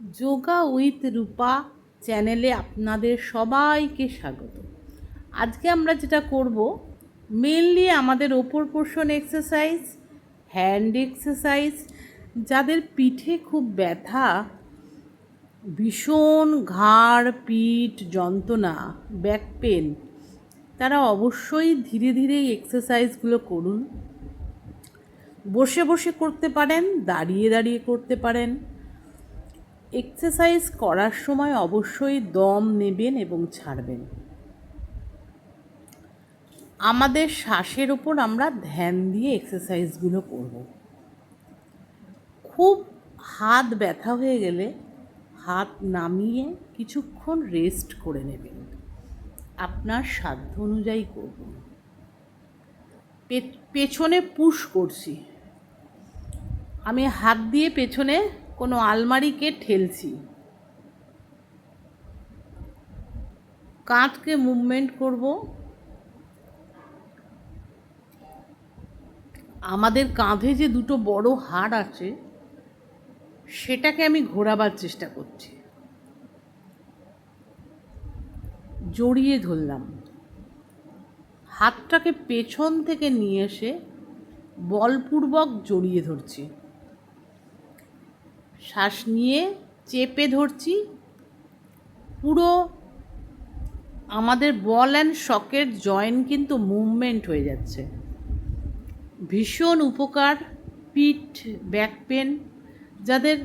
Yoga with রূপা চ্যানেলে আপনাদের সবাইকে স্বাগত। আজকে আমরা যেটা করব, মেনলি আমাদের ওপর পোর্শন এক্সারসাইজ, হ্যান্ড এক্সারসাইজ। যাদের পিঠে খুব ব্যথা, ভীষণ ঘাড় পিঠ যন্ত্রণা, ব্যাক পেন, তারা অবশ্যই ধীরে ধীরে এই এক্সারসাইজগুলো করুন। বসে বসে করতে পারেন, দাঁড়িয়ে দাঁড়িয়ে করতে পারেন। এক্সারসাইজ করার সময় অবশ্যই দম নেবেন এবং ছাড়বেন। আমাদের শ্বাসের ওপর আমরা ধ্যান দিয়ে এক্সারসাইজগুলো করব। খুব হাত ব্যথা হয়ে গেলে হাত নামিয়ে কিছুক্ষণ রেস্ট করে নেবেন। আপনার সাধ্য অনুযায়ী করবেন। পেছনে পুশ করছি, আমি হাত দিয়ে পেছনে কোনো আলমারিকে ঠেলছি, কাঁধকে মুভমেন্ট করব। আমাদের কাঁধে যে দুটো বড় হাড় আছে সেটাকে আমি ঘোরাবার চেষ্টা করছি। জড়িয়ে ধরলাম, হাতটাকে পেছন থেকে নিয়ে এসে বলপূর্বক জড়িয়ে ধরছি। শ্বাস নিয়ে চেপে ধরছি। পুরো আমাদের বল অ্যান্ড সকেট জয়েন্ট কিন্তু মুভমেন্ট হয়ে যাচ্ছে। ভীষণ উপকার। পিঠ ব্যাক পেন, যাদের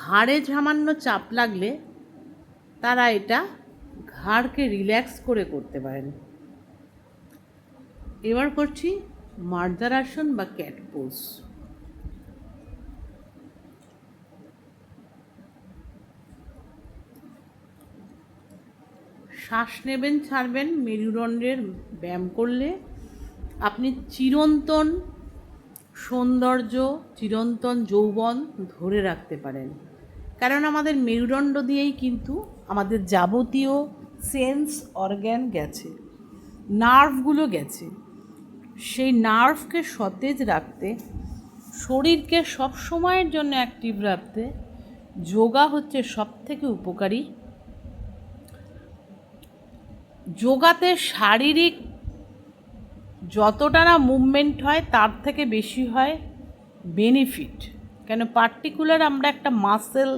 ঘাড়ে সামান্য চাপ লাগলে তারা এটা ঘাড়কে রিল্যাক্স করে করতে পারেন। এবার করছি মার্জার আসন বা ক্যাট পোজ। শ্বাস নেবেন, ছাড়বেন। মেরুদণ্ডের ব্যায়াম করলে আপনি চিরন্তন সৌন্দর্য, চিরন্তন যৌবন ধরে রাখতে পারেন। কারণ আমাদের মেরুদণ্ড দিয়েই কিন্তু আমাদের যাবতীয় সেন্স অর্গ্যান গেছে, নার্ভগুলো গেছে। সেই নার্ভকে সতেজ রাখতে, শরীরকে সব সময়ের জন্য অ্যাক্টিভ রাখতে যোগা হচ্ছে সবথেকে উপকারী। যোগাতে শারীরিক যতটা না মুভমেন্ট হয় তার থেকে বেশি হয় বেনিফিট। কেন, পার্টিকুলার আমরা একটা মাসেল,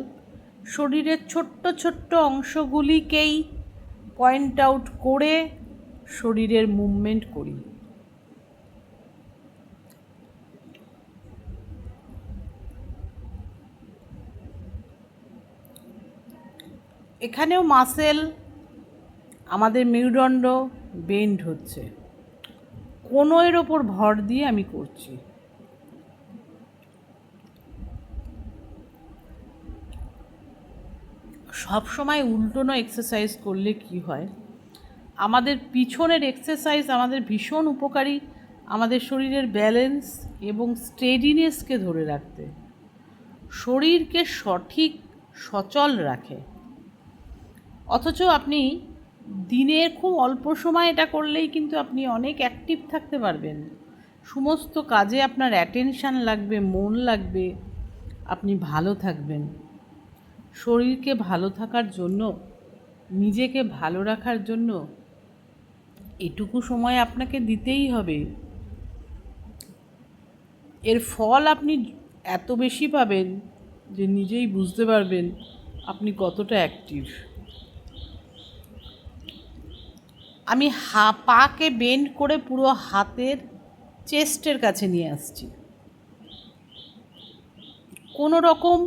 শরীরের ছোট্ট ছোট্ট অংশগুলিকেই পয়েন্ট আউট করে শরীরের মুভমেন্ট করি। এখানেও মাসেল, আমাদের মেরুদণ্ড বেন্ড হচ্ছে। কোনোর ওপর ভর দিয়ে আমি করছি। সব সময় উল্টোনো এক্সারসাইজ করলে কি হয়, আমাদের পিছনের এক্সারসাইজ আমাদের ভীষণ উপকারী আমাদের শরীরের ব্যালেন্স এবং স্টেডিনেসকে ধরে রাখতে, শরীরকে সঠিক সচল রাখে। অথচ আপনি দিনের খুব অল্প সময় এটা করলেই কিন্তু আপনি অনেক অ্যাক্টিভ থাকতে পারবেন। সমস্ত কাজে আপনার অ্যাটেনশান লাগবে, মন লাগবে, আপনি ভালো থাকবেন। শরীরকে ভালো থাকার জন্য, নিজেকে ভালো রাখার জন্য এটুকু সময় আপনাকে দিতেই হবে। এর ফল আপনি এত বেশি পাবেন যে নিজেই বুঝতে পারবেন আপনি কতটা অ্যাক্টিভ। আমি পাকে বেন্ড করে পুরো হাতের চেস্টের কাছে নিয়ে আসছি। কোনো রকম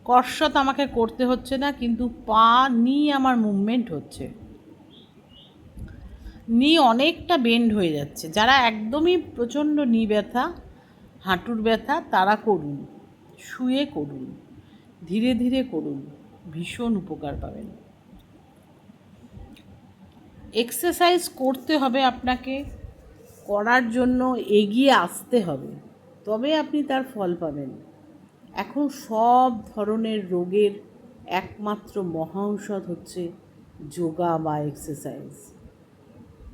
কসরত আমাকে করতে হচ্ছে না, কিন্তু পা নিয়ে আমার মুভমেন্ট হচ্ছে। নি অনেকটা বেন্ড হয়ে যাচ্ছে। যারা একদমই প্রচণ্ড নি ব্যথা, হাঁটুর ব্যথা, তারা করুন, শুয়ে করুন, ধীরে ধীরে করুন, ভীষণ উপকার পাবেন। এক্সারসাইজ করতে হবে আপনাকে, করার জন্য এগিয়ে আসতে হবে, তবে আপনি তার ফল পাবেন। এখন সব ধরনের রোগের একমাত্র মহা ঔষধ হচ্ছে যোগা বা এক্সারসাইজ।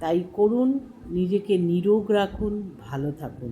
তাই করুন, নিজেকে নিরোগ রাখুন, ভালো থাকুন।